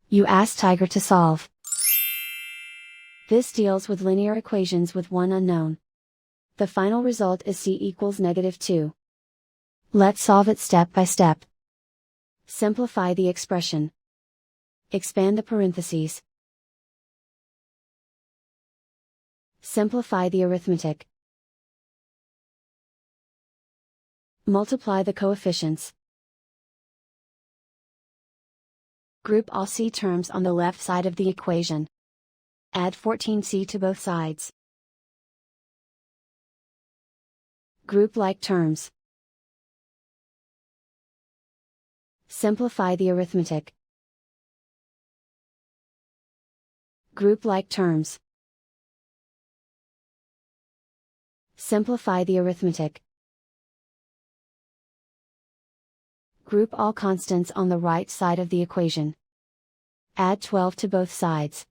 You ask Tiger to solve. This deals with linear equations with one unknown. The final result is c equals -2. Let's solve it step by step. Simplify the expression. Expand the parentheses. Simplify the arithmetic. Multiply the coefficients. Group all c terms on the left side of the equation. Add 14c to both sides. Group like terms. Simplify the arithmetic. Group like terms. Simplify the arithmetic. Group all constants on the right side of the equation. Add 12 to both sides.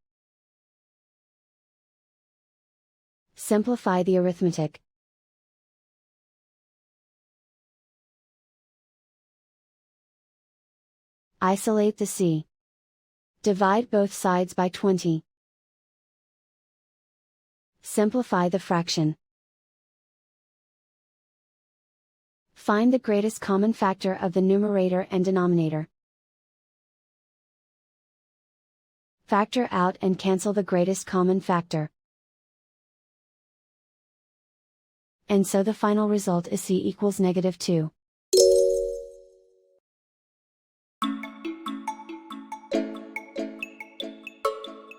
Simplify the arithmetic. Isolate the c. Divide both sides by 20. Simplify the fraction. Find the greatest common factor of the numerator and denominator. Factor out and cancel the greatest common factor. And so the final result is c equals -2.